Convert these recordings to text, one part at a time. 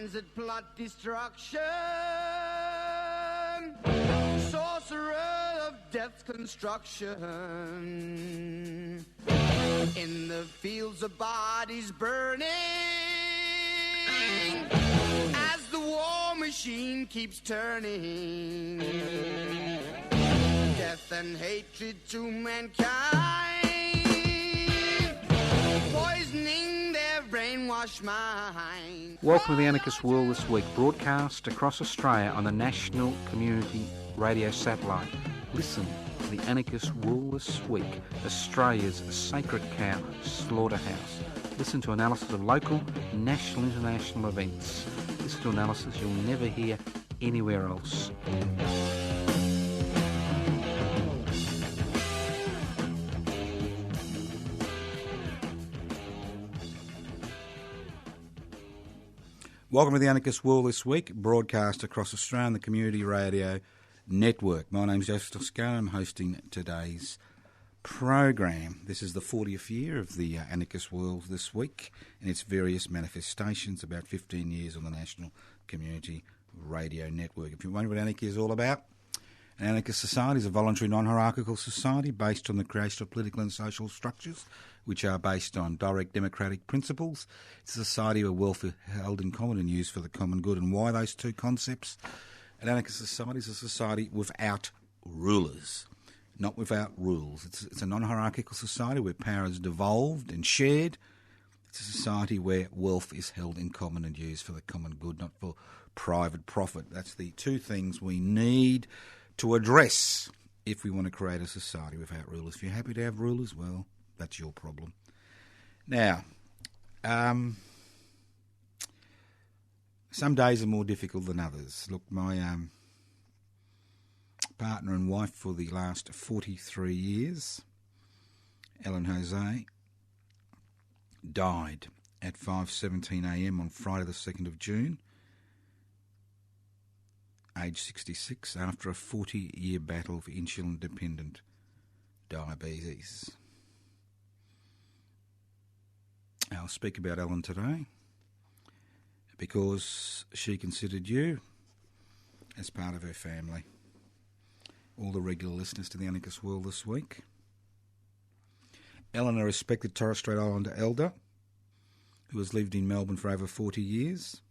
minds that plot destruction, sorcerer of death's construction, in the fields of bodies burning, as the war machine keeps turning, death and hatred to mankind, poisoning their brainwashed mind. Welcome to the Anarchist World This Week, broadcast across Australia on the National Community Radio Satellite. Listen to the Anarchist World This Week, Australia's sacred cow slaughterhouse. Listen to analysis of local, national, international events. Listen to analysis you'll never hear anywhere else. Welcome to the Anarchist World This Week, broadcast across Australia on the Community Radio Network. My name's Dr Toscano. I'm hosting today's program. This is the 40th year of the Anarchist World This Week and its various manifestations, about 15 years on the National Community Radio Network. If you wonder what anarchy is all about, an anarchist society is a voluntary non-hierarchical society based on the creation of political and social structures which are based on direct democratic principles. It's a society where wealth is held in common and used for the common good. And why those two concepts? An anarchist society is a society without rulers, not without rules. It's a non-hierarchical society where power is devolved and shared. It's a society where wealth is held in common and used for the common good, not for private profit. That's the two things we need to address if we want to create a society without rulers. If you're happy to have rulers, well, that's your problem. Now, some days are more difficult than others. Look, my partner and wife for the last 43 years, Ellen Jose, died at 5:17am on Friday the 2nd of June, age 66, after a 40-year battle for insulin-dependent diabetes. I'll speak about Ellen today because she considered you as part of her family. All the regular listeners to the Anarchist World This Week. Ellen, a respected Torres Strait Islander elder who has lived in Melbourne for over 40 years,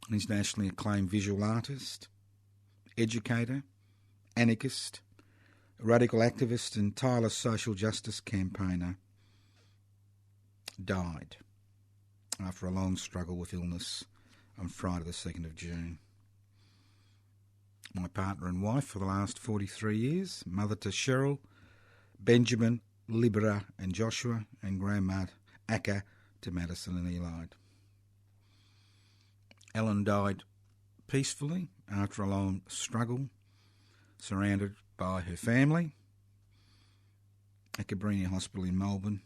an internationally acclaimed visual artist, educator, anarchist, radical activist and tireless social justice campaigner, died after a long struggle with illness on Friday the 2nd of June. My partner and wife for the last 43 years, mother to Cheryl, Benjamin, Libera and Joshua, and grandma Akka to Madison and Eli. Ellen died peacefully after a long struggle, surrounded by her family at Cabrini Hospital in Melbourne,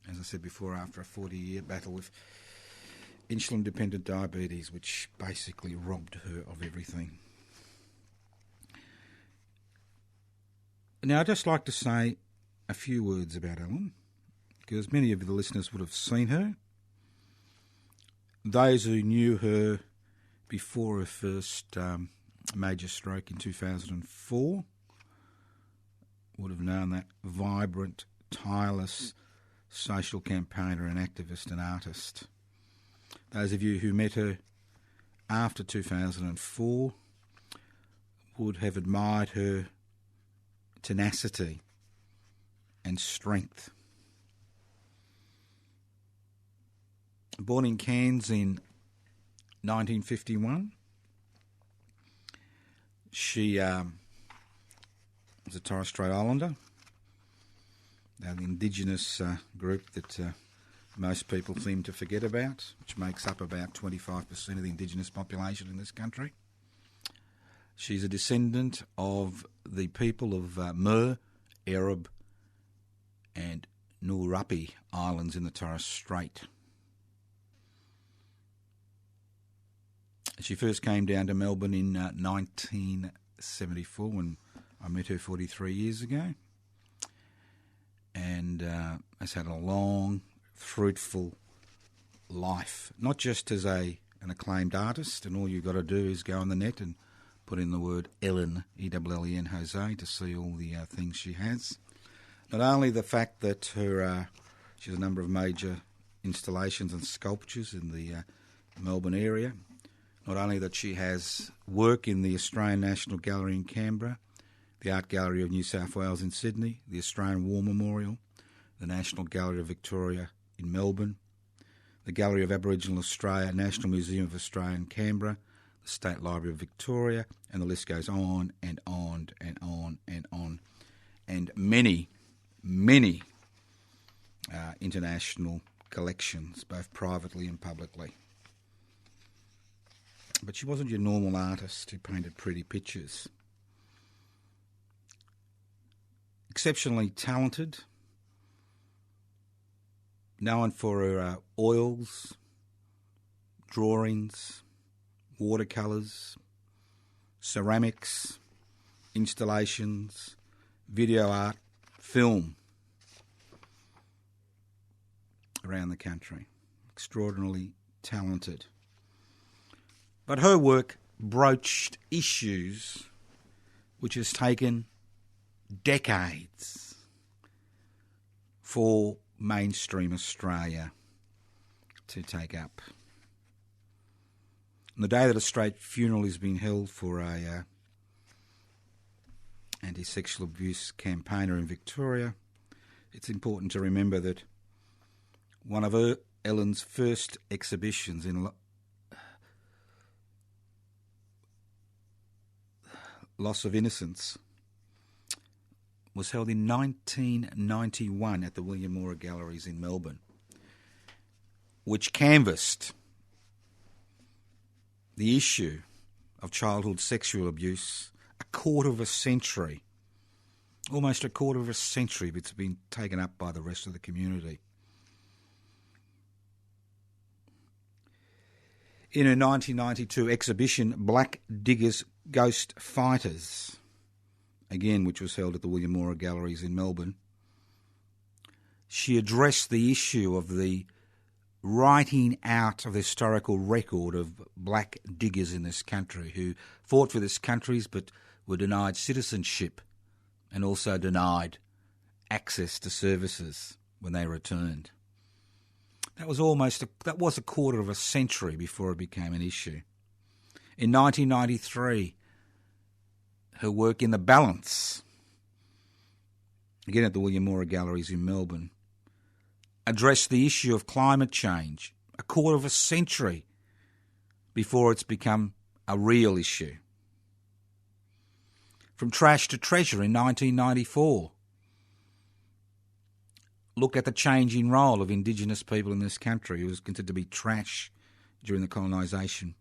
as I said before, after a 40-year battle with insulin-dependent diabetes, which basically robbed her of everything. Now, I'd just like to say a few words about Ellen, because many of the listeners would have seen her. Those who knew her before her first major stroke in 2004 would have known that vibrant, tireless social campaigner and activist and artist. Those of you who met her after 2004 would have admired her tenacity and strength. Born in Cairns in 1951, she was a Torres Strait Islander, the indigenous group that most people seem to forget about, which makes up about 25% of the indigenous population in this country. She's a descendant of the people of Mer, Arab and Ngurrapi Islands in the Torres Strait. She first came down to Melbourne in 1974 when I met her 43 years ago, and has had a long, fruitful life, not just as a an acclaimed artist, and all you've got to do is go on the net and put in the word Ellen, E-L-L-E-N, Jose, to see all the things she has. Not only the fact that she has a number of major installations and sculptures in the Melbourne area, not only that she has work in the Australian National Gallery in Canberra, the Art Gallery of New South Wales in Sydney, the Australian War Memorial, the National Gallery of Victoria in Melbourne, the Gallery of Aboriginal Australia, National Museum of Australia in Canberra, the State Library of Victoria, and the list goes on and on and on and on. And many, many international collections, both privately and publicly. But she wasn't your normal artist who painted pretty pictures. Exceptionally talented, known for her oils, drawings, watercolours, ceramics, installations, video art, film around the country. Extraordinarily talented. But her work broached issues which has taken decades for mainstream Australia to take up. On the day that a state funeral is being held for a anti-sexual abuse campaigner in Victoria, it's important to remember that one of Ellen's first exhibitions in Loss of Innocence was held in 1991 at the William Mora Galleries in Melbourne, which canvassed the issue of childhood sexual abuse a quarter of a century, almost a quarter of a century, but it's been taken up by the rest of the community. In her 1992 exhibition, Black Diggers Ghost Fighters, again which was held at the William Mora Galleries in Melbourne, she addressed the issue of the writing out of the historical record of black diggers in this country who fought for this country but were denied citizenship and also denied access to services when they returned. That was a quarter of a century before it became an issue. In 1993, her work in The Balance, again at the William Mora Galleries in Melbourne, addressed the issue of climate change a quarter of a century before it's become a real issue. From Trash to Treasure in 1994, look at the changing role of Indigenous people in this country who was considered to be trash during the colonisation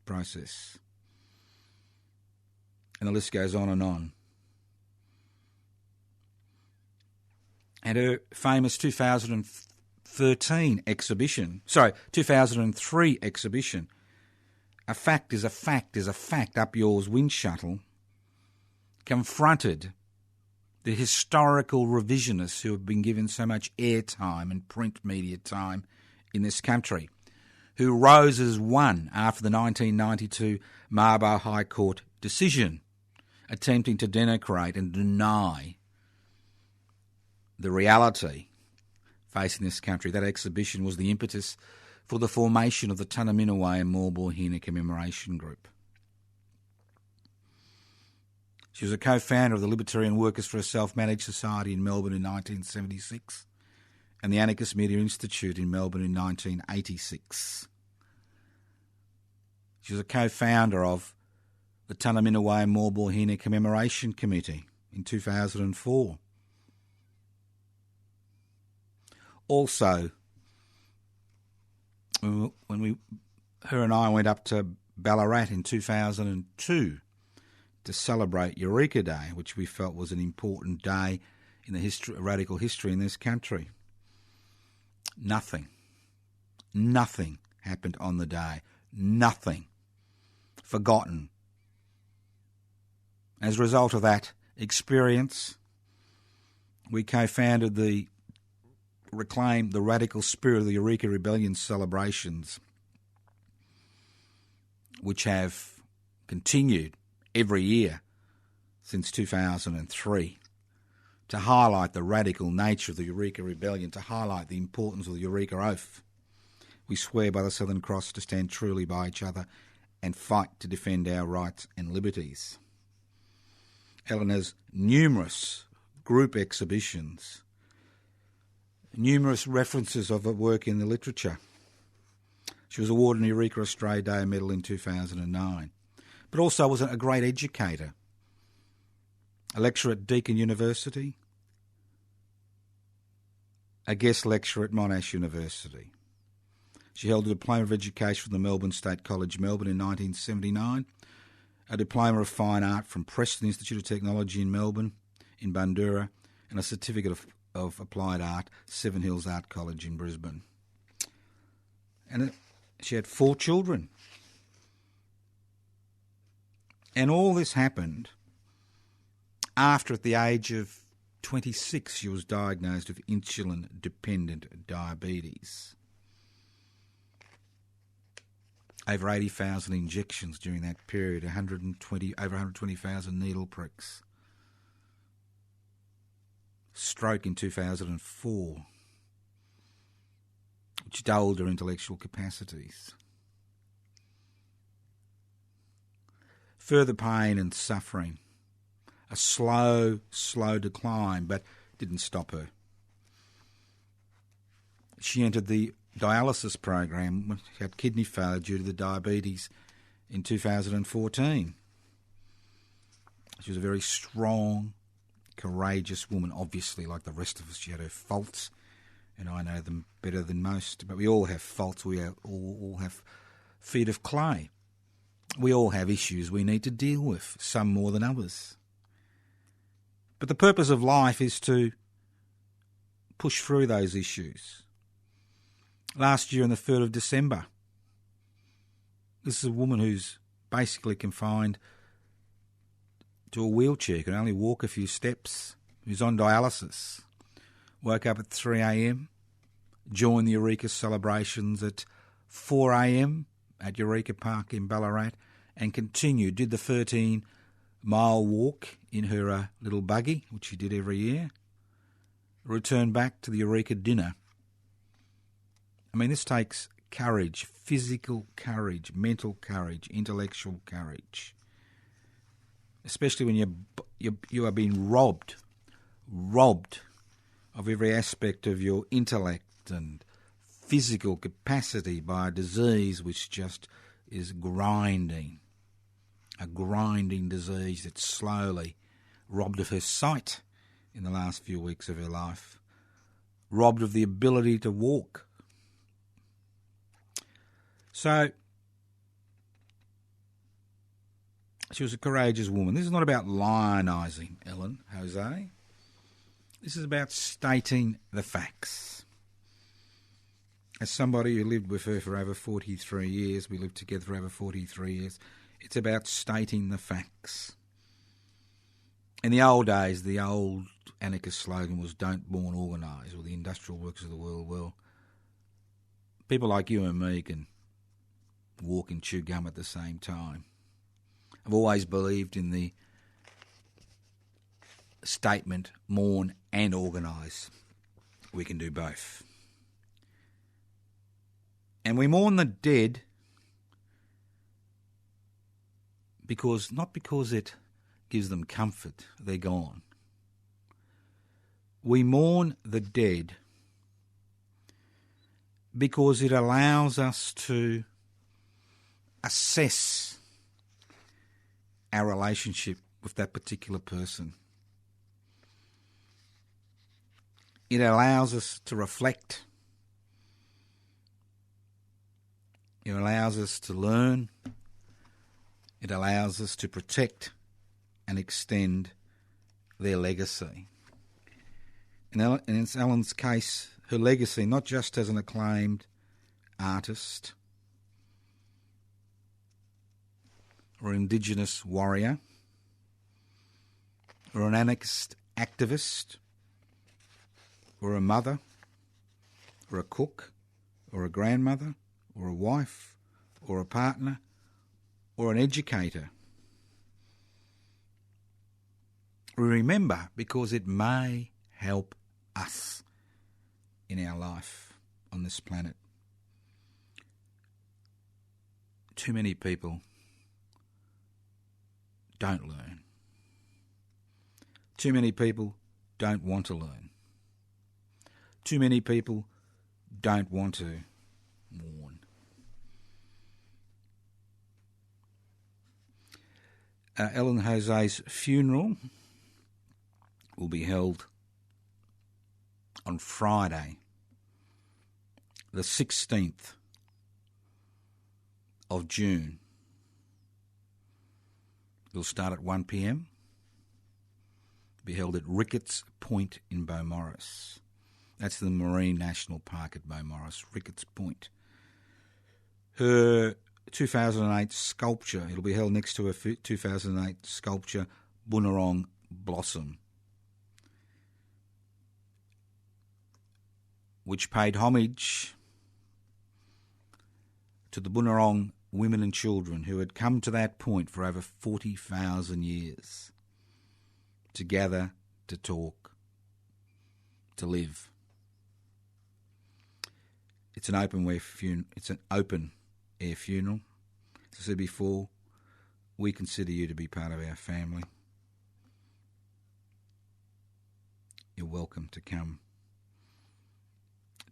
process. And the list goes on and on. And her famous 2003 exhibition, A Fact is a Fact is a Fact, Up Yours Wind Shuttle, confronted the historical revisionists who have been given so much airtime and print media time in this country, who rose as one after the 1992 Mabo High Court decision, attempting to denigrate and deny the reality facing this country. That exhibition was the impetus for the formation of the Tunaminaway and Maulboyheenner Commemoration Group. She was a co-founder of the Libertarian Workers for a Self-Managed Society in Melbourne in 1976 and the Anarchist Media Institute in Melbourne in 1986. She was a co-founder of the Tunaminaway and Maulboyheenner Commemoration Committee in 2004. Also, when her and I went up to Ballarat in 2002 to celebrate Eureka Day, which we felt was an important day in the radical history in this country. Nothing happened on the day. Nothing. Forgotten. As a result of that experience, we co-founded the Reclaim the Radical Spirit of the Eureka Rebellion celebrations which have continued every year since 2003 to highlight the radical nature of the Eureka Rebellion, to highlight the importance of the Eureka Oath. We swear by the Southern Cross to stand truly by each other and fight to defend our rights and liberties. Ellen has numerous group exhibitions, numerous references of her work in the literature. She was awarded an Eureka Australia Day Medal in 2009, but also was a great educator, a lecturer at Deakin University, a guest lecturer at Monash University. She held a Diploma of Education from the Melbourne State College, Melbourne in 1979, a Diploma of Fine Art from Preston Institute of Technology in Melbourne, in Bundoora, and a Certificate of Applied Art, Seven Hills Art College in Brisbane. And she had 4 children. And all this happened after, at the age of 26, she was diagnosed with insulin-dependent diabetes. Over 80,000 injections during that period, over 120,000 needle pricks. Stroke in 2004, which dulled her intellectual capacities. Further pain and suffering. A slow decline, but didn't stop her. She entered the dialysis program when she had kidney failure due to the diabetes in 2014. She was a very strong, courageous woman. Obviously, like the rest of us, she had her faults, and I know them better than most. But we all have faults. We all have feet of clay. We all have issues we need to deal with, some more than others. But the purpose of life is to push through those issues. Last year on the 3rd of December, this is a woman who's basically confined to a wheelchair, can only walk a few steps, who's on dialysis. Woke up at 3 a.m, joined the Eureka celebrations at 4 a.m. at Eureka Park in Ballarat, and continued, did the 13-mile walk in her little buggy, which she did every year, returned back to the Eureka dinner. I mean, this takes courage, physical courage, mental courage, intellectual courage, especially when you are being robbed of every aspect of your intellect and physical capacity by a disease which just is grinding, a grinding disease that slowly robbed of her sight in the last few weeks of her life, robbed of the ability to walk. So, she was a courageous woman. This is not about lionising Ellen Jose. This is about stating the facts. As somebody who lived with her for over 43 years, we lived together for over 43 years, it's about stating the facts. In the old days, the old anarchist slogan was "Don't mourn, organise," or the industrial workers of the world. Well, people like you and me can walk and chew gum at the same time. I've always believed in the statement, mourn and organise. We can do both. And we mourn the dead not because it gives them comfort, they're gone. We mourn the dead because it allows us to assess our relationship with that particular person. It allows us to reflect. It allows us to learn. It allows us to protect and extend their legacy. In Ellen's case, her legacy, not just as an acclaimed artist or Indigenous warrior or an anarchist activist or a mother or a cook or a grandmother or a wife or a partner or an educator. Remember, because it may help us in our life on this planet. Too many people don't learn. Too many people don't want to learn. Too many people don't want to mourn. Ellen Jose's funeral will be held on Friday, the 16th of June. It'll start at 1 p.m. Be held at Ricketts Point in Beaumaris. That's the Marine National Park at Beaumaris, Ricketts Point. Her 2008 sculpture, it'll be held next to her 2008 sculpture, Bunurong Blossom, which paid homage to the Bunurong women and children who had come to that point for over 40,000 years to gather, to talk, to live. It's an open air funeral. As I said before, we consider you to be part of our family. You're welcome to come.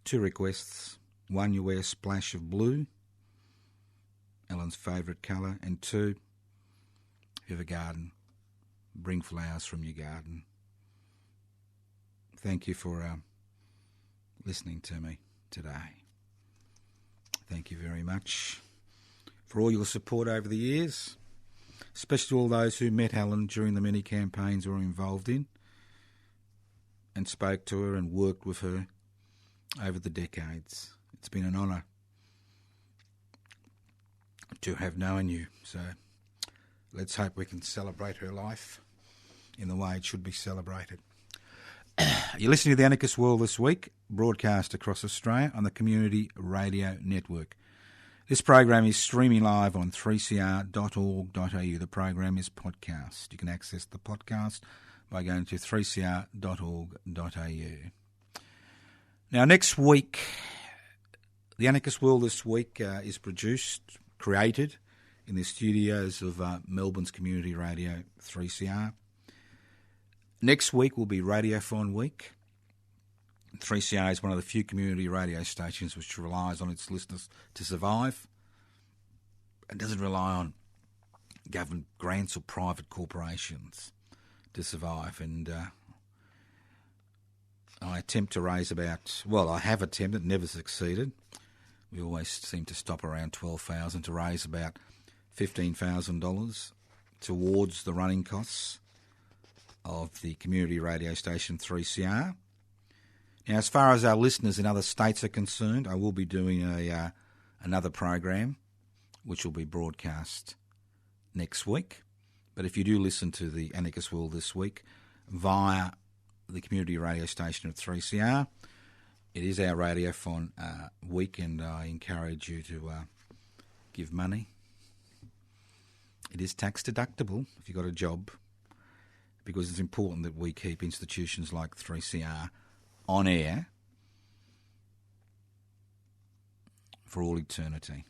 2 requests. 1, you wear a splash of blue, Ellen's favourite colour, and 2, if you have a garden, bring flowers from your garden. Thank you for listening to me today. Thank you very much for all your support over the years, especially to all those who met Helen during the many campaigns we were involved in and spoke to her and worked with her over the decades. It's been an honour to have known you, so let's hope we can celebrate her life in the way it should be celebrated. You're listening to the Anarchist World This Week, broadcast across Australia on the Community Radio Network. This program is streaming live on 3cr.org.au. The program is podcast. You can access the podcast by going to 3cr.org.au. Now, next week, the Anarchist World This Week is created in the studios of Melbourne's Community Radio 3CR. Next week will be Radiophone Week. 3CR is one of the few community radio stations which relies on its listeners to survive and doesn't rely on government grants or private corporations to survive. And I attempt to raise I have attempted, never succeeded. We always seem to stop around 12,000 to raise about $15,000 towards the running costs of the community radio station 3CR. Now, as far as our listeners in other states are concerned, I will be doing another program which will be broadcast next week. But if you do listen to the Anarchist World This Week via the community radio station of 3CR, it is our Radiophone week, and I encourage you to give money. It is tax deductible if you've got a job, because it's important that we keep institutions like 3CR on air for all eternity.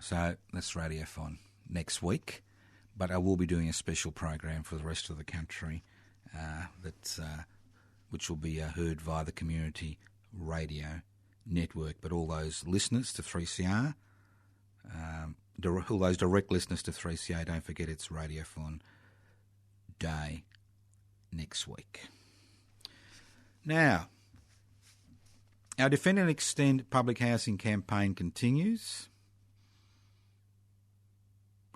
So that's Radiophone next week, but I will be doing a special program for the rest of the country which will be heard via the Community Radio Network. But all those listeners to 3CR, all those direct listeners to 3CR, don't forget it's Radiophone Day next week. Now, our Defend and Extend public housing campaign continues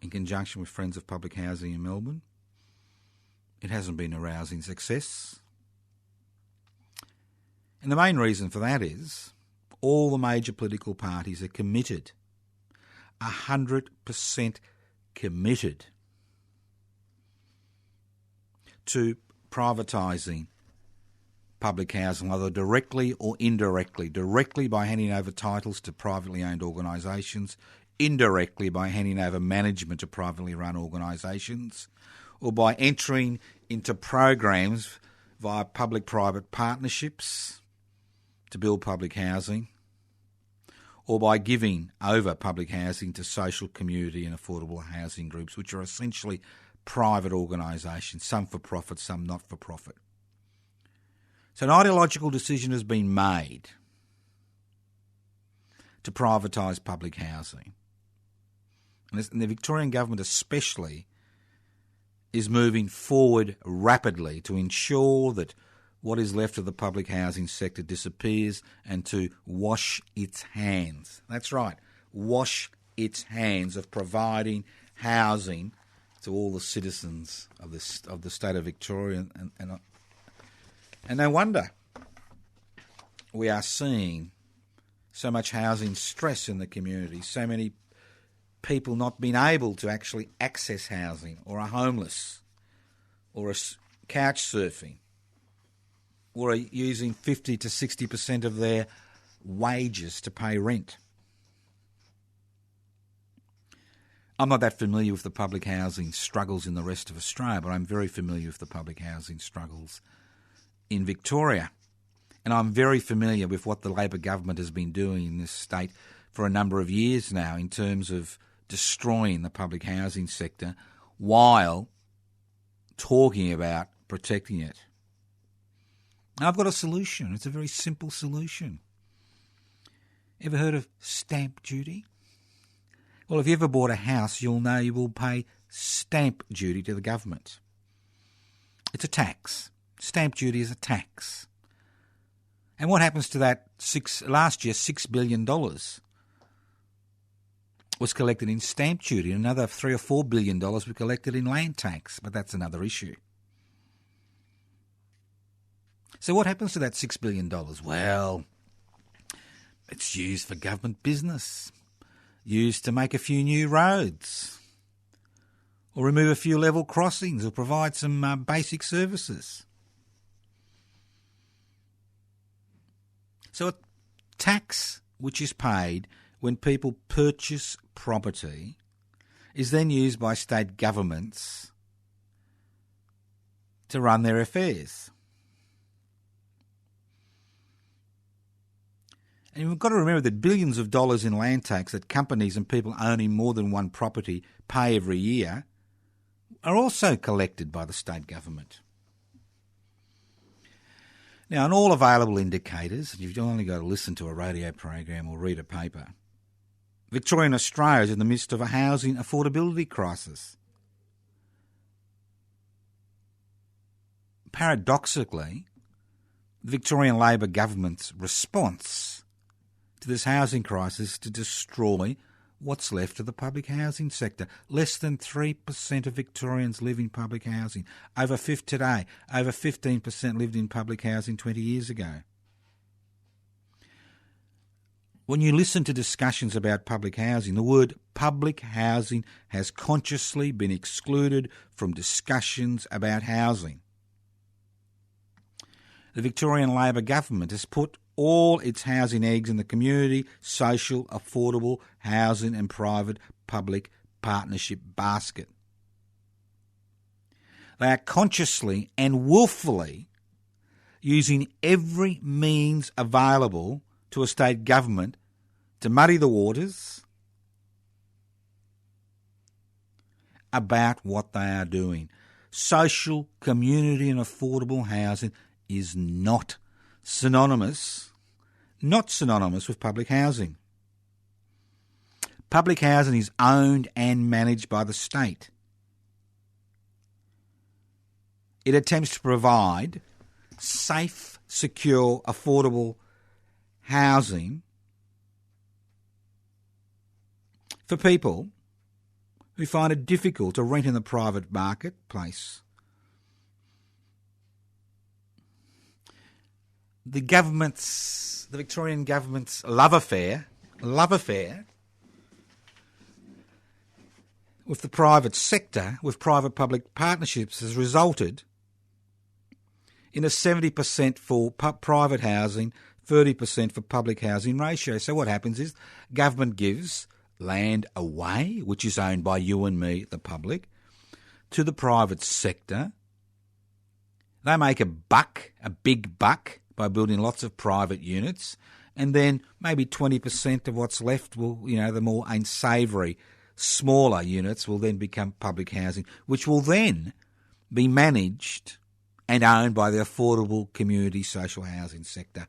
in conjunction with Friends of Public Housing in Melbourne. It hasn't been a rousing success. And the main reason for that is all the major political parties are committed, 100% committed to privatising public housing, either directly or indirectly. Directly by handing over titles to privately owned organisations, indirectly by handing over management to privately run organisations, or by entering into programs via public-private partnerships to build public housing, or by giving over public housing to social, community and affordable housing groups, which are essentially private organisations, some for profit, some not for profit. So an ideological decision has been made to privatise public housing. And the Victorian government especially is moving forward rapidly to ensure that what is left of the public housing sector disappears and to wash its hands. That's right, wash its hands of providing housing to all the citizens of the state of Victoria. And no wonder we are seeing so much housing stress in the community, so many people not being able to actually access housing, or are homeless, or are couch surfing, or are using 50 to 60% of their wages to pay rent. I'm not that familiar with the public housing struggles in the rest of Australia, but I'm very familiar with the public housing struggles in Victoria. And I'm very familiar with what the Labor government has been doing in this state for a number of years now in terms of destroying the public housing sector while talking about protecting it. Now, I've got a solution. It's a very simple solution. Ever heard of stamp duty? Well, if you ever bought a house, you'll know you will pay stamp duty to the government. It's a tax. Stamp duty is a tax. And what happens to that? Last year, $6 billion was collected in stamp duty, and another $3 or $4 billion were collected in land tax, but that's another issue. So what happens to that $6 billion? Well, it's used for government business, used to make a few new roads, or remove a few level crossings, or provide some basic services. So a tax which is paid when people purchase property is then used by state governments to run their affairs. And we've got to remember that billions of dollars in land tax that companies and people owning more than one property pay every year are also collected by the state government. Now, on all available indicators, you've only got to listen to a radio program or read a paper, Victorian Australia is in the midst of a housing affordability crisis. Paradoxically, the Victorian Labor government's response to this housing crisis is to destroy what's left of the public housing sector. Less than 3% of Victorians live in public housing. Over 15% lived in public housing 20 years ago. When you listen to discussions about public housing, the word public housing has consciously been excluded from discussions about housing. The Victorian Labor government has put all its housing eggs in the community, social, affordable housing and private public partnership basket. They are consciously and willfully using every means available to a state government to muddy the waters about what they are doing. Social, community and affordable housing is not synonymous with public housing. Public housing is owned and managed by the state. It attempts to provide safe, secure, affordable housing for people who find it difficult to rent in the private marketplace. The Victorian government's love affair with the private sector, with private-public partnerships, has resulted in a 70% for private housing, 30% for public housing ratio. So what happens is government gives land away, which is owned by you and me, the public, to the private sector. They make a big buck, by building lots of private units, and then maybe 20% of what's left will, the more unsavoury, smaller units will then become public housing, which will then be managed and owned by the affordable community social housing sector.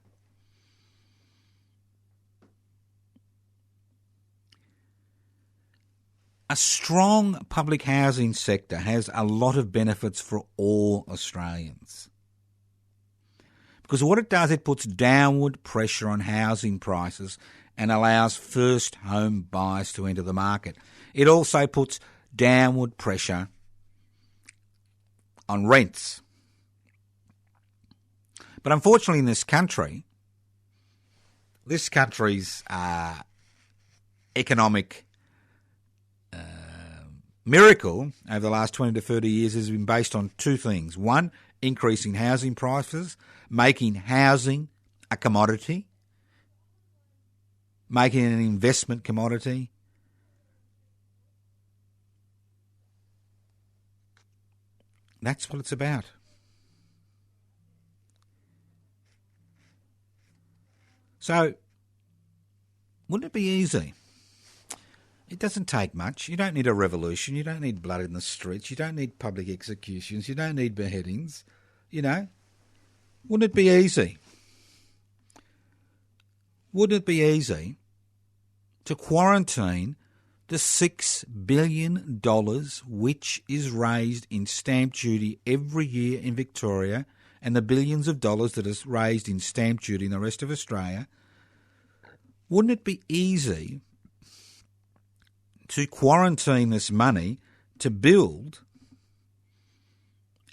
A strong public housing sector has a lot of benefits for all Australians. Because what it does, it puts downward pressure on housing prices and allows first home buyers to enter the market. It also puts downward pressure on rents. But unfortunately in this country's economic miracle over the last 20 to 30 years has been based on two things. One, increasing housing prices, making housing a commodity, making it an investment commodity. That's what it's about. So, wouldn't it be easy? It doesn't take much. You don't need a revolution. You don't need blood in the streets. You don't need public executions. You don't need beheadings. Wouldn't it be easy? Wouldn't it be easy to quarantine the $6 billion which is raised in stamp duty every year in Victoria, and the billions of dollars that is raised in stamp duty in the rest of Australia? Wouldn't it be easy to quarantine this money to build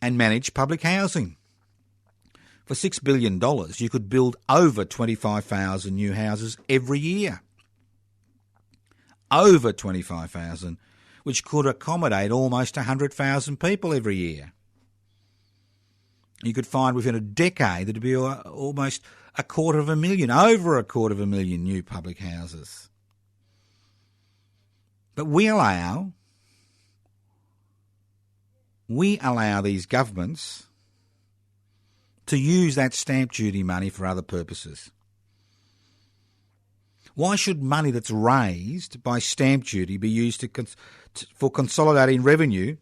and manage public housing? For $6 billion, you could build over 25,000 new houses every year. Over 25,000, which could accommodate almost 100,000 people every year. You could find within a decade there'd be almost 250,000, over 250,000 new public houses. But we allow these governments to use that stamp duty money for other purposes. Why should money that's raised by stamp duty be used for consolidating revenue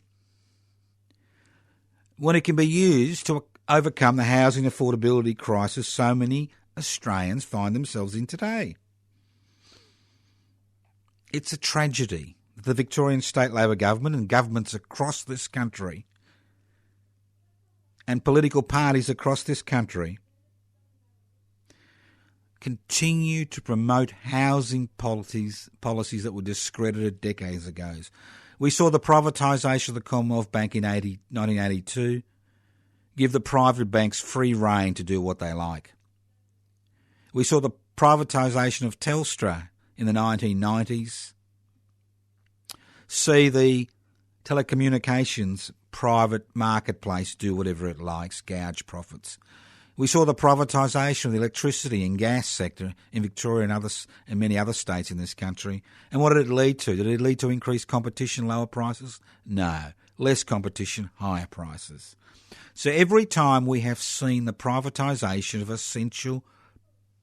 when it can be used to overcome the housing affordability crisis so many Australians find themselves in today? It's a tragedy that the Victorian State Labor Government and governments across this country and political parties across this country continue to promote housing policies that were discredited decades ago. We saw the privatisation of the Commonwealth Bank in 1982 give the private banks free rein to do what they like. We saw the privatisation of Telstra in the 1990s see the telecommunications private marketplace do whatever it likes, gouge profits. We saw the privatisation of the electricity and gas sector in Victoria and many other states in this country. And what did it lead to? Did it lead to increased competition, lower prices? No. Less competition, higher prices. So every time we have seen the privatisation of essential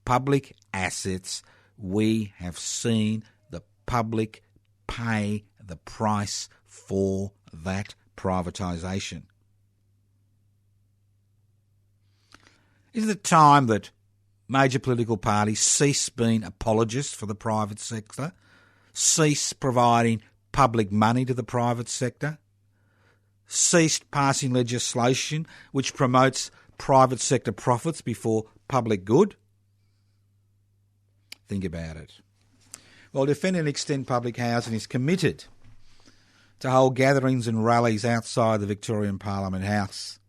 public assets, we have seen the public pay the price for that privatisation. Is it time that major political parties cease being apologists for the private sector, cease providing public money to the private sector, cease passing legislation which promotes private sector profits before public good? Think about it. Well, Defend and Extend Public Housing is committed to hold gatherings and rallies outside the Victorian Parliament House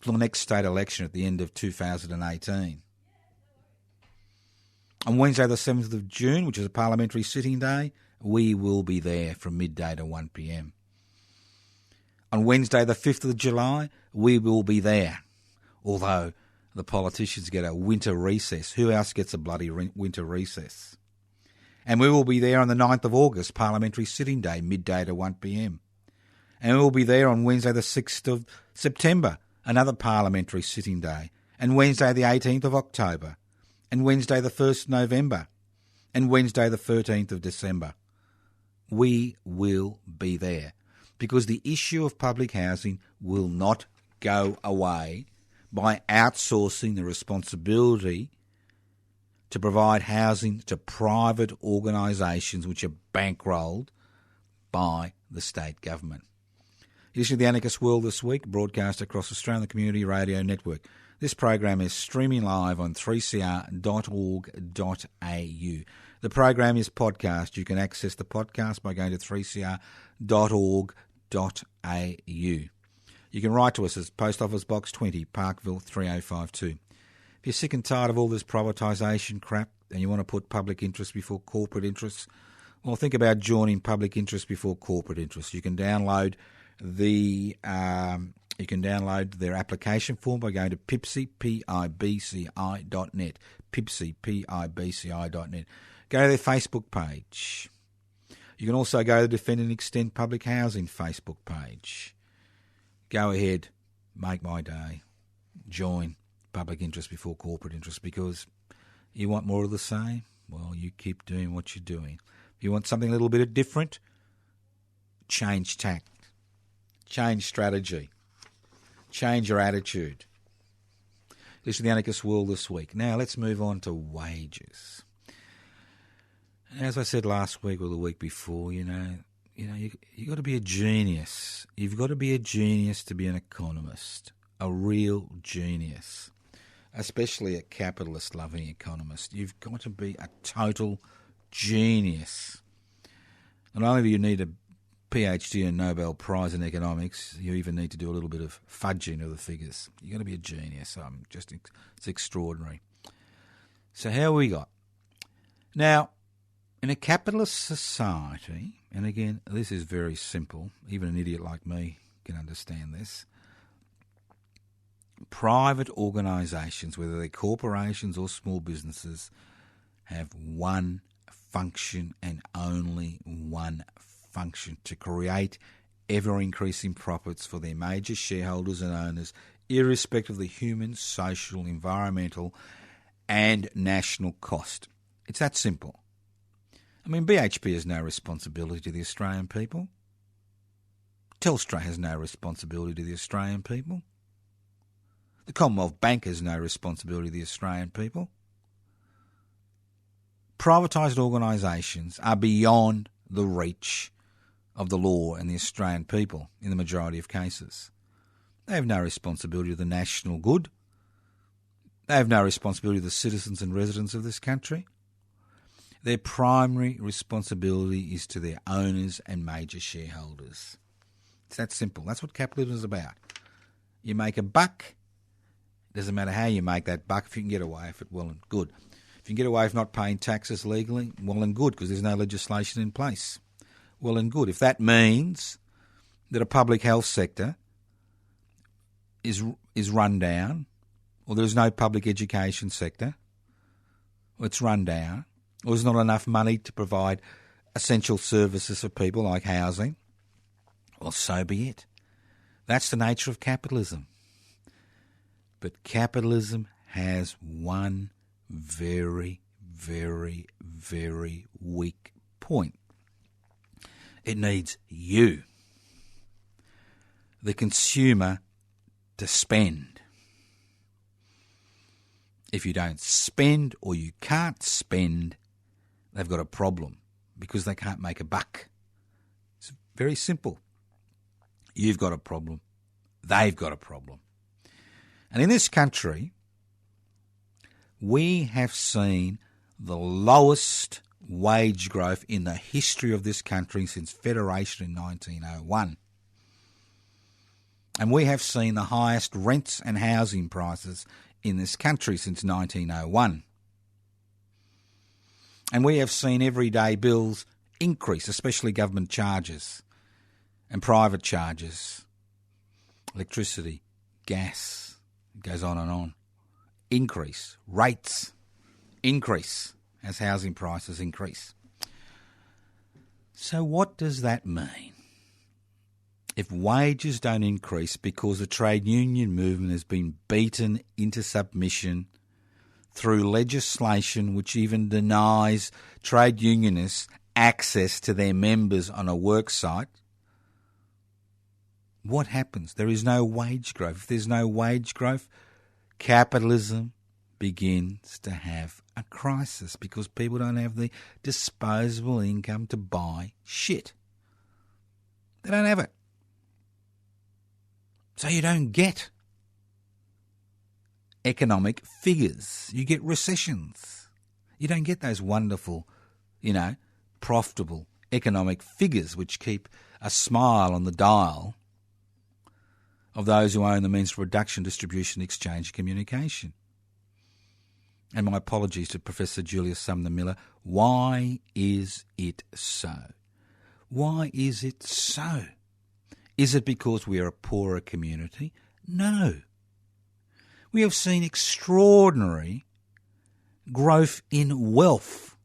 for the next state election at the end of 2018. On Wednesday the 7th of June, which is a parliamentary sitting day, we will be there from midday to 1 p.m. On Wednesday the 5th of July, we will be there, although the politicians get a winter recess. Who else gets a bloody winter recess? And we will be there on the 9th of August, Parliamentary Sitting Day, midday to 1 p.m. And we will be there on Wednesday the 6th of September, another Parliamentary Sitting Day. And Wednesday the 18th of October. And Wednesday the 1st of November. And Wednesday the 13th of December. We will be there because the issue of public housing will not go away by outsourcing the responsibility to provide housing to private organisations which are bankrolled by the state government. This is the Anarchist World This Week, broadcast across Australian Community Radio Network. This program is streaming live on 3cr.org.au. The program is podcast. You can access the podcast by going to 3cr.org.au. You can write to us as Post Office Box 20, Parkville 3052. If you're sick and tired of all this privatisation crap and you want to put public interest before corporate interests, well, think about joining public interest before corporate interests. You can download their application form by going to pibci.net, pibci.net. Go to their Facebook page. You can also go to the Defend and Extend Public Housing Facebook page. Go ahead, make my day. Join public interest before corporate interest, because you want more of the same? Well, you keep doing what you're doing. If you want something a little bit different, change tact, change strategy, change your attitude. This is the Anarchist World This Week. Now let's move on to wages. As I said last week or the week before, you got to be a genius. You've got to be a genius to be an economist, a real genius, especially a capitalist-loving economist. You've got to be a total genius. Not only do you need a PhD and Nobel Prize in economics, you even need to do a little bit of fudging of the figures. You've got to be a genius. It's extraordinary. So how have we got? Now, in a capitalist society, and again, this is very simple, even an idiot like me can understand this, private organisations, whether they're corporations or small businesses, have one function and only one function: to create ever-increasing profits for their major shareholders and owners, irrespective of the human, social, environmental and national cost. It's that simple. I mean, BHP has no responsibility to the Australian people. Telstra has no responsibility to the Australian people. The Commonwealth Bank has no responsibility to the Australian people. Privatised organisations are beyond the reach of the law and the Australian people in the majority of cases. They have no responsibility to the national good. They have no responsibility to the citizens and residents of this country. Their primary responsibility is to their owners and major shareholders. It's that simple. That's what capitalism is about. You make a buck. It doesn't matter how you make that buck. If you can get away with it, well and good. If you can get away with not paying taxes legally, well and good, because there's no legislation in place. Well and good. If that means that a public health sector is run down, or there's no public education sector, or it's run down, or there's not enough money to provide essential services for people like housing, well, so be it. That's the nature of capitalism. But capitalism has one very, very, very weak point. It needs you, the consumer, to spend. If you don't spend, or you can't spend, they've got a problem because they can't make a buck. It's very simple. You've got a problem. They've got a problem. And in this country, we have seen the lowest wage growth in the history of this country since Federation in 1901. And we have seen the highest rents and housing prices in this country since 1901. And we have seen everyday bills increase, especially government charges and private charges, electricity, gas, it goes on and on. Increase, rates increase as housing prices increase. So what does that mean? If wages don't increase because the trade union movement has been beaten into submission through legislation which even denies trade unionists access to their members on a work site, what happens? There is no wage growth. If there's no wage growth, capitalism begins to have a crisis because people don't have the disposable income to buy shit. They don't have it. So you don't get economic figures. You get recessions. You don't get those wonderful, profitable economic figures which keep a smile on the dial of those who own the means of production, distribution, exchange, and communication. And my apologies to Professor Julia Sumner Miller. Why is it so? Why is it so? Is it because we are a poorer community? No. We have seen extraordinary growth in wealth.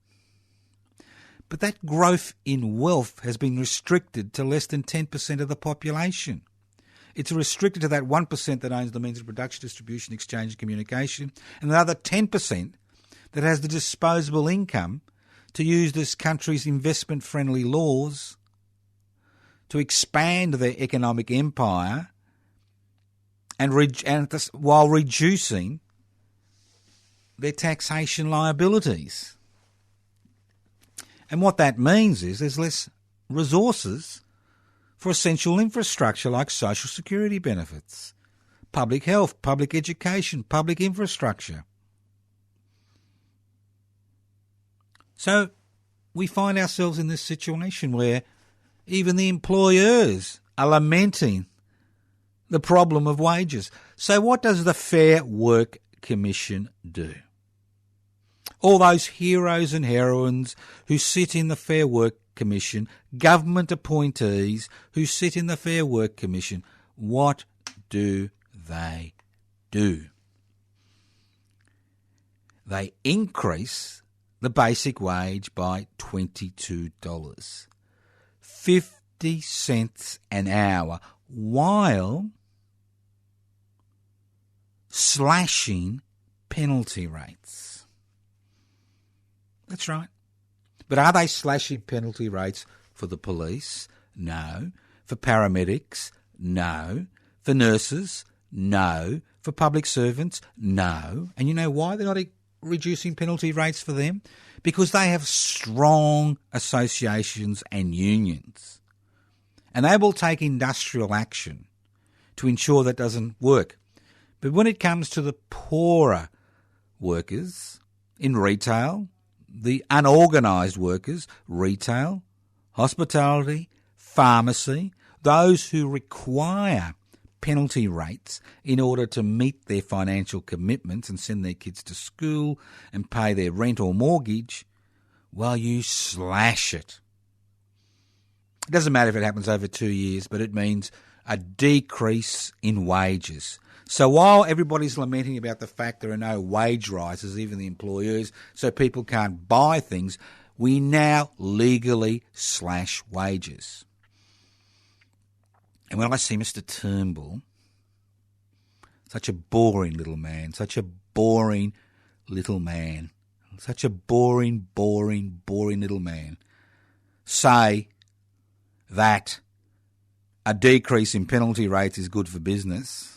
But that growth in wealth has been restricted to less than 10% of the population. It's restricted to that 1% that owns the means of production, distribution, exchange and communication, and another 10% that has the disposable income to use this country's investment-friendly laws to expand their economic empire while reducing their taxation liabilities. And what that means is there's less resources for essential infrastructure like social security benefits, public health, public education, public infrastructure. So we find ourselves in this situation where even the employers are lamenting the problem of wages. So what does the Fair Work Commission do? All those heroes and heroines who sit in the Fair Work Commission, government appointees who sit in the Fair Work Commission, what do? They increase the basic wage by $22, 50 cents an hour, while slashing penalty rates. That's right. But are they slashing penalty rates for the police? No. For paramedics? No. For nurses? No. For public servants? No. And you know why they're not reducing penalty rates for them? Because they have strong associations and unions. And they will take industrial action to ensure that doesn't work. But when it comes to the poorer workers in retail, the unorganised workers, retail, hospitality, pharmacy, those who require penalty rates in order to meet their financial commitments and send their kids to school and pay their rent or mortgage, well, you slash it. It doesn't matter if it happens over 2 years, but it means a decrease in wages. So while everybody's lamenting about the fact there are no wage rises, even the employers, so people can't buy things, we now legally slash wages. And when I see Mr. Turnbull, such a boring little man, such a boring little man, say that a decrease in penalty rates is good for business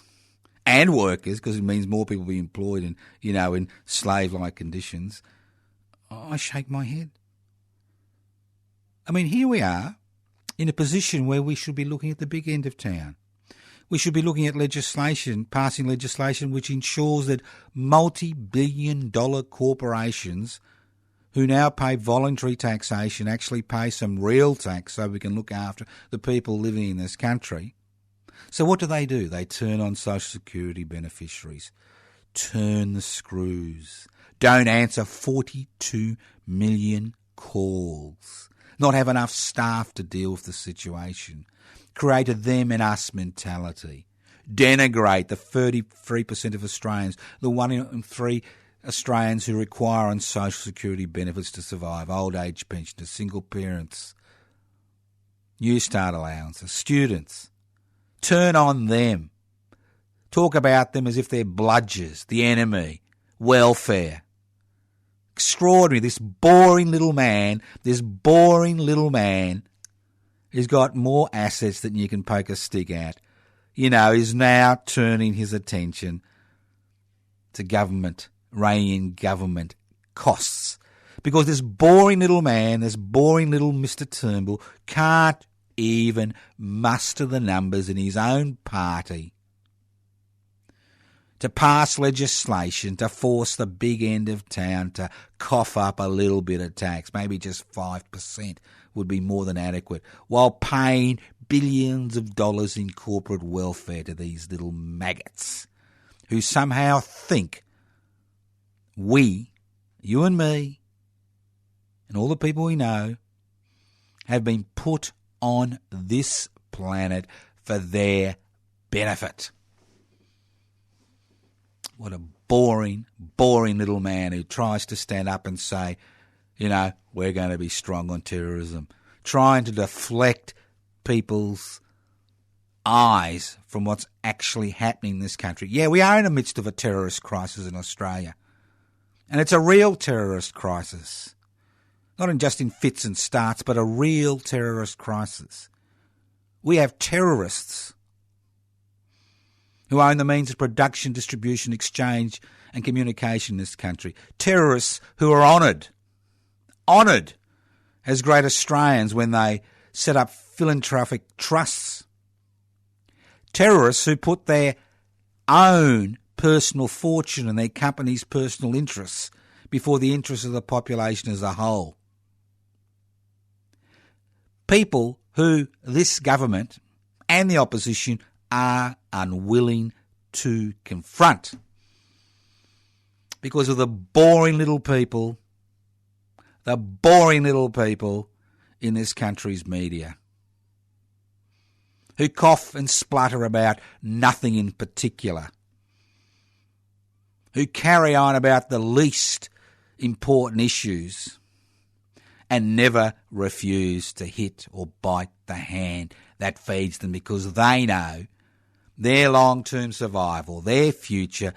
and workers because it means more people be employed in, in slave-like conditions, I shake my head. I mean, here we are in a position where we should be looking at the big end of town. We should be looking at passing legislation which ensures that multi-billion-dollar corporations who now pay voluntary taxation actually pay some real tax so we can look after the people living in this country. So what do? They turn on social security beneficiaries, turn the screws, don't answer 42 million calls, not have enough staff to deal with the situation, create a them and us mentality, denigrate the 33% of Australians, the 1 in 3 Australians who require on social security benefits to survive, old age pensioners, single parents, New Start allowances, students. Turn on them. Talk about them as if they're bludgers, the enemy, welfare. Extraordinary. This boring little man who's got more assets than you can poke a stick at, is now turning his attention to government, reining in government costs. Because this boring little man, this boring little Mr. Turnbull, can't even muster the numbers in his own party to pass legislation to force the big end of town to cough up a little bit of tax, maybe just 5% would be more than adequate, while paying billions of dollars in corporate welfare to these little maggots who somehow think we, you and me, and all the people we know, have been put on this planet for their benefit. What a boring little man who tries to stand up and say, we're going to be strong on terrorism, trying to deflect people's eyes from what's actually happening in this country. Yeah, we are in the midst of a terrorist crisis in Australia, and it's a real terrorist crisis. Not just in fits and starts, but a real terrorist crisis. We have terrorists who own the means of production, distribution, exchange and communication in this country. Terrorists who are honoured as great Australians when they set up philanthropic trusts. Terrorists who put their own personal fortune and their company's personal interests before the interests of the population as a whole. People who this government and the opposition are unwilling to confront because of the boring little people in this country's media who cough and splutter about nothing in particular, who carry on about the least important issues and never refuse to hit or bite the hand that feeds them, because they know their long-term survival, their future,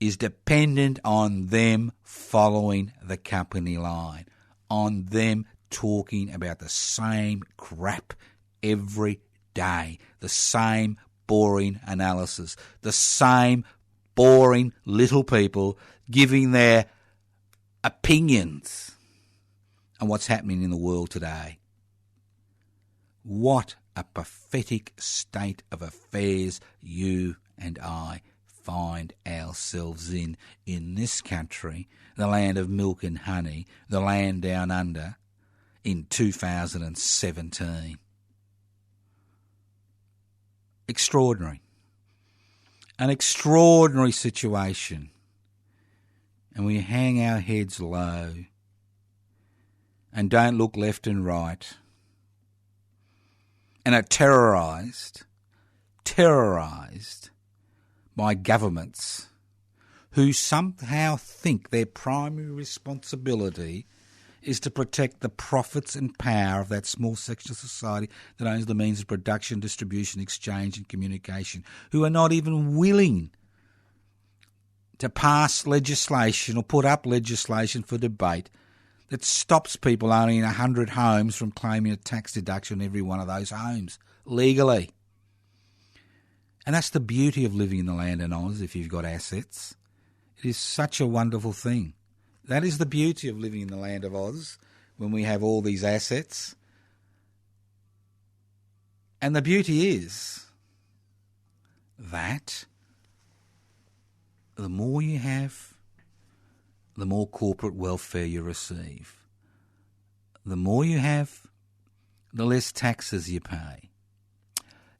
is dependent on them following the company line, on them talking about the same crap every day, the same boring analysis, the same boring little people giving their opinions on what's happening in the world today. What a pathetic state of affairs you and I find ourselves in this country, the land of milk and honey, the land down under, in 2017. Extraordinary. An extraordinary situation. And we hang our heads low and don't look left and right, and are terrorised by governments who somehow think their primary responsibility is to protect the profits and power of that small section of society that owns the means of production, distribution, exchange and communication, who are not even willing to pass legislation or put up legislation for debate that stops people owning 100 homes from claiming a tax deduction on every one of those homes legally. And that's the beauty of living in the land of Oz if you've got assets. It is such a wonderful thing. That is the beauty of living in the land of Oz when we have all these assets. And the beauty is that the more you have, the more corporate welfare you receive. The more you have, the less taxes you pay.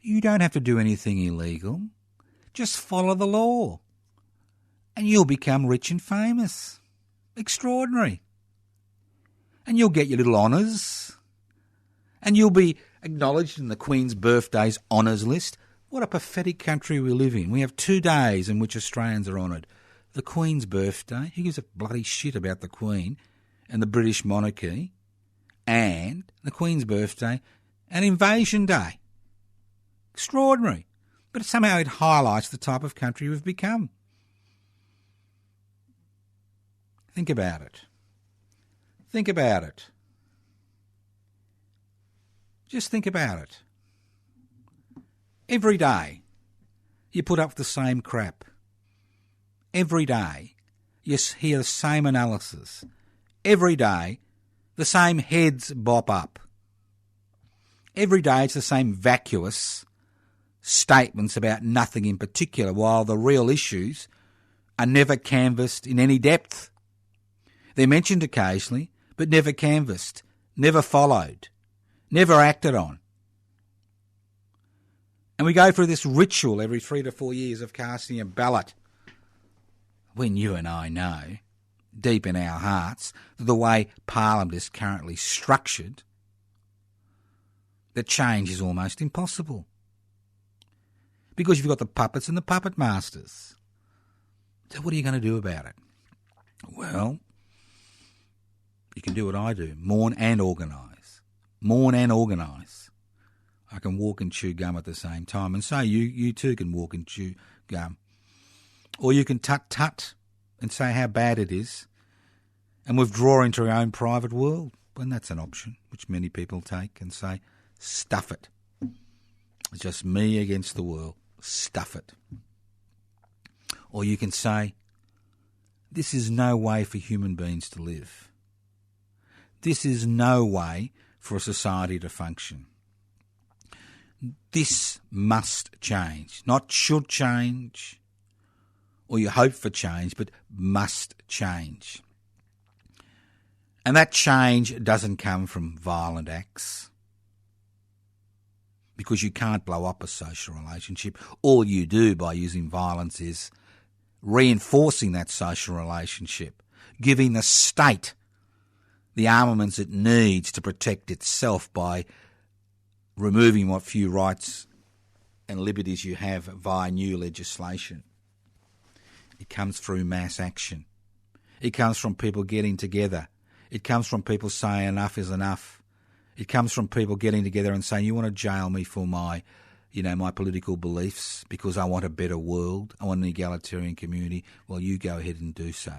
You don't have to do anything illegal. Just follow the law. And you'll become rich and famous. Extraordinary. And you'll get your little honours. And you'll be acknowledged in the Queen's Birthday's honours list. What a pathetic country we live in. We have 2 days in which Australians are honoured. The Queen's birthday, who gives a bloody shit about the Queen and the British monarchy, and the Queen's birthday, An invasion day. Extraordinary. But somehow it highlights the type of country we've become. Think about it. Think about it. Just think about it. Every day you put up with the same crap. Every day you hear the same analysis. Every day the same heads bop up. Every day it's the same vacuous statements about nothing in particular, while the real issues are never canvassed in any depth. They're mentioned occasionally, but never canvassed, never followed, never acted on. And we go through this ritual every 3 to 4 years of casting a ballot, when you and I know, deep in our hearts, that the way Parliament is currently structured, that change is almost impossible. Because you've got the puppets and the puppet masters. So what are you going to do about it? Well, you can do what I do, mourn and organise. Mourn and organise. I can walk and chew gum at the same time, and so you too can walk and chew gum. Or you can tut-tut and say how bad it is and withdraw into your own private world. And that's an option, which many people take and say, stuff it. It's just me against the world. Stuff it. Or you can say, this is no way for human beings to live. This is no way for a society to function. This must change. Not should change, or you hope for change, but must change. And that change doesn't come from violent acts, because you can't blow up a social relationship. All you do by using violence is reinforcing that social relationship, giving the state the armaments it needs to protect itself by removing what few rights and liberties you have via new legislation. It comes through mass action. It comes from people getting together. It comes from people saying enough is enough. It comes from people getting together and saying, you want to jail me for my political beliefs because I want a better world, I want an egalitarian community. Well, you go ahead and do so.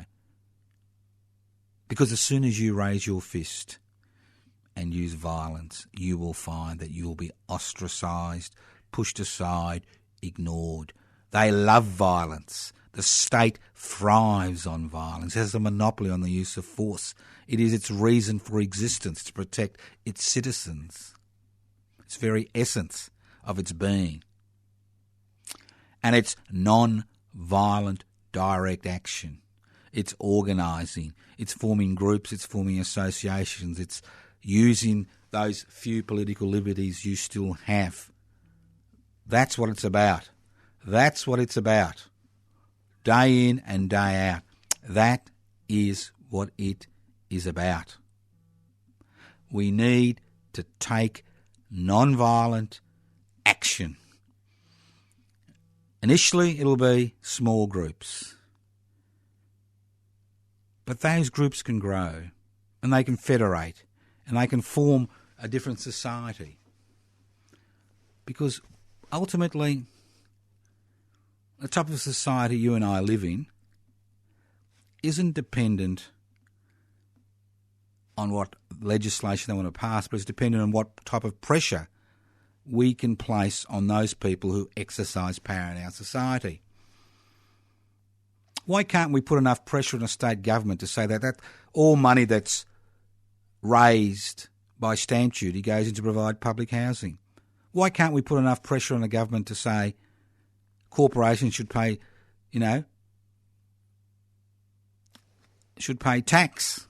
Because as soon as you raise your fist and use violence, you will find that you will be ostracised, pushed aside, ignored. They love violence. The state thrives on violence. It has a monopoly on the use of force. It is its reason for existence, to protect its citizens. Its very essence of its being. And it's non-violent direct action. It's organising. It's forming groups. It's forming associations. It's using those few political liberties you still have. That's what it's about. That's what it's about. Day in and day out. That is what it is about. We need to take non-violent action. Initially, it'll be small groups. But those groups can grow, and they can federate, and they can form a different society. Because ultimately, the type of society you and I live in isn't dependent on what legislation they want to pass, but it's dependent on what type of pressure we can place on those people who exercise power in our society. Why can't we put enough pressure on a state government to say that all money that's raised by stamp duty goes in to provide public housing? Why can't we put enough pressure on the government to say corporations should pay, should pay tax?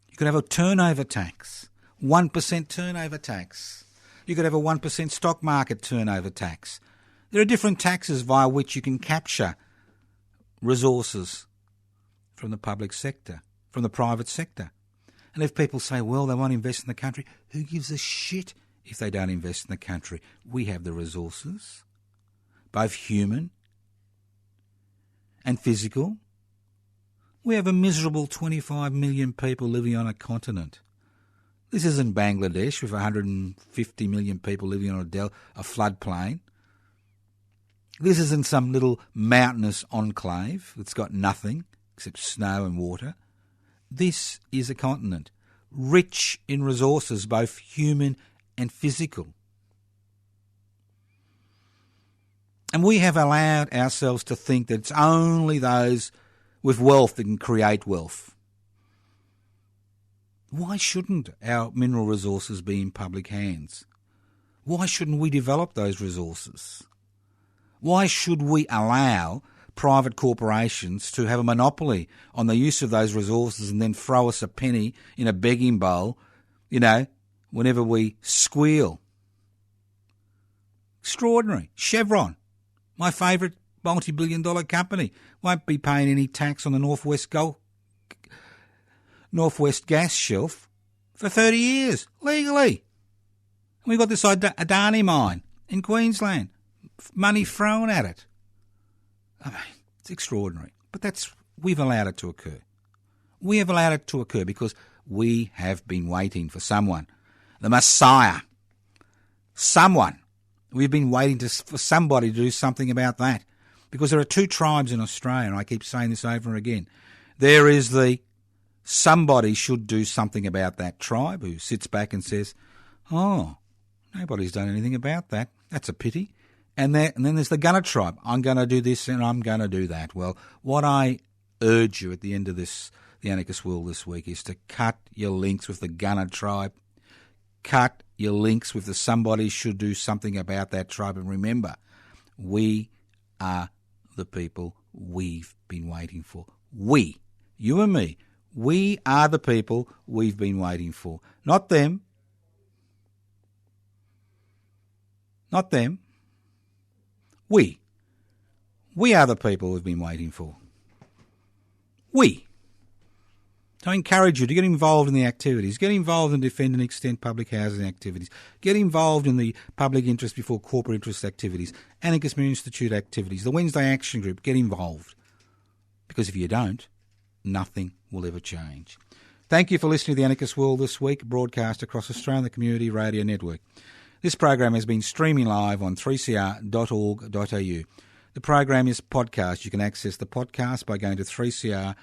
You could have a turnover tax, 1% turnover tax. You could have a 1% stock market turnover tax. There are different taxes via which you can capture resources from the public sector, from the private sector. And if people say, well, they won't invest in the country, who gives a shit if they don't invest in the country? We have the resources, both human and physical. We have a miserable 25 million people living on a continent. This isn't Bangladesh with 150 million people living on a floodplain. This isn't some little mountainous enclave that's got nothing except snow and water. This is a continent rich in resources, both human and physical. And we have allowed ourselves to think that it's only those with wealth that can create wealth. Why shouldn't our mineral resources be in public hands? Why shouldn't we develop those resources? Why should we allow private corporations to have a monopoly on the use of those resources and then throw us a penny in a begging bowl, whenever we squeal? Extraordinary. Chevron, my favourite multi-billion-dollar company, won't be paying any tax on the Northwest gas shelf for 30 years, legally. And we've got this Adani mine in Queensland, money thrown at it. I mean, it's extraordinary. But we've allowed it to occur. We have allowed it to occur because we have been waiting for someone, the Messiah, someone. We've been waiting for somebody to do something about that. Because there are two tribes in Australia, and I keep saying this over and again. There is the somebody should do something about that tribe who sits back and says, oh, nobody's done anything about that. That's a pity. And then there's the gunner tribe. I'm going to do this and I'm going to do that. Well, what I urge you at the end of the Anarchist World this week is to cut your links with the gunner tribe. Cut your links with the somebody should do something about that tribe. And remember, we are the people we've been waiting for. We, you and me, we are the people we've been waiting for. Not them. Not them. We. We are the people we've been waiting for. We. So I encourage you to get involved in the activities. Get involved in defend and extend public housing activities. Get involved in the public interest before corporate interest activities. Anarchist Institute activities. The Wednesday Action Group. Get involved. Because if you don't, nothing will ever change. Thank you for listening to the Anarchist World this week, broadcast across Australia on the Community Radio Network. This program has been streaming live on 3cr.org.au. The program is podcast. You can access the podcast by going to 3cr.org.au.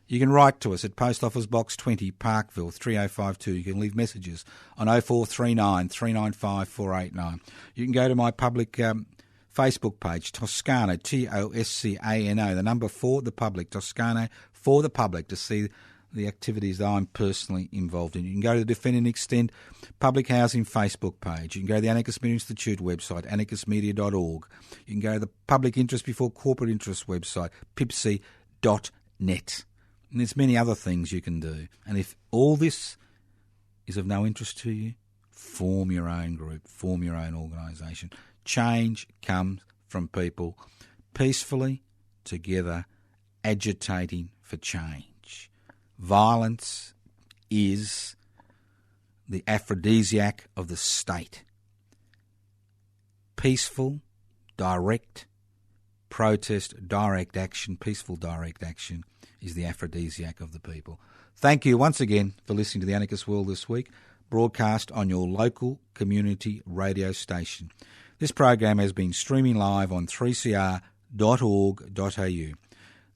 You can write to us at Post Office Box 20, Parkville 3052. You can leave messages on 0439 395 489. You can go to my public Facebook page, Toscano, Toscano, the number 4, the public, Toscano for the public, to see the activities that I'm personally involved in. You can go to the Defend and Extend Public Housing Facebook page. You can go to the Anarchist Media Institute website, anarchistmedia.org. You can go to the Public Interest Before Corporate Interest website, pipsy.net. And there's many other things you can do. And if all this is of no interest to you, form your own group, form your own organisation. Change comes from people peacefully together agitating for change. Violence is the aphrodisiac of the state. Peaceful, direct protest, direct action, peaceful direct action is the aphrodisiac of the people. Thank you once again for listening to the Anarchist World this week, broadcast on your local community radio station. This program has been streaming live on 3cr.org.au.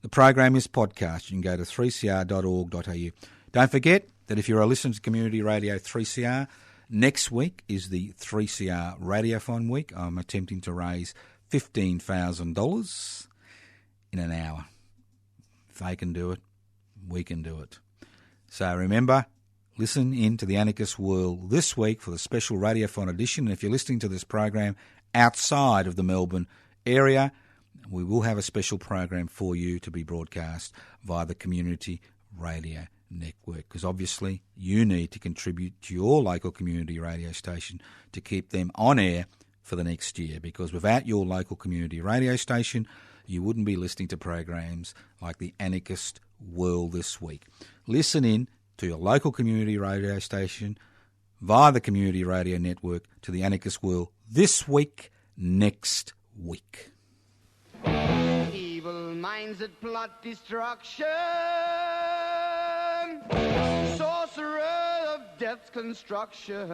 The program is podcast. You can go to 3cr.org.au. Don't forget that if you're a listener to Community Radio 3CR, next week is the 3CR Radiothon week. I'm attempting to raise $15,000 in an hour. If they can do it, we can do it. So remember, listen in to the Anarchist World this week for the special Radiothon edition. And if you're listening to this program outside of the Melbourne area, we will have a special program for you to be broadcast via the Community Radio Network, because obviously you need to contribute to your local community radio station to keep them on air for the next year, because without your local community radio station, you wouldn't be listening to programs like the Anarchist World this week. Listen in to your local community radio station via the Community Radio Network to the Anarchist World this week, next week. Evil minds that plot destruction. earth's construction.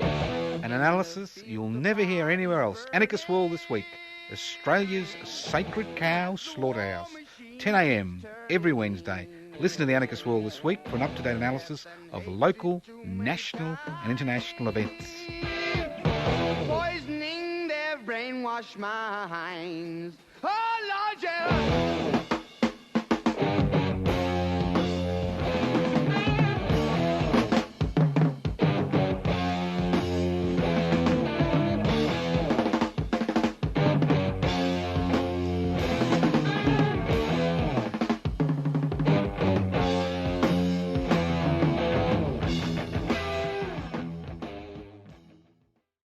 An analysis you'll never hear anywhere else. Anarchist World This Week. Australia's sacred cow slaughterhouse. 10 a.m. every Wednesday. Listen to the Anarchist World This Week for an up-to-date analysis of local, national and international events. Poisoning their brainwashed minds. Oh, Lord, yeah.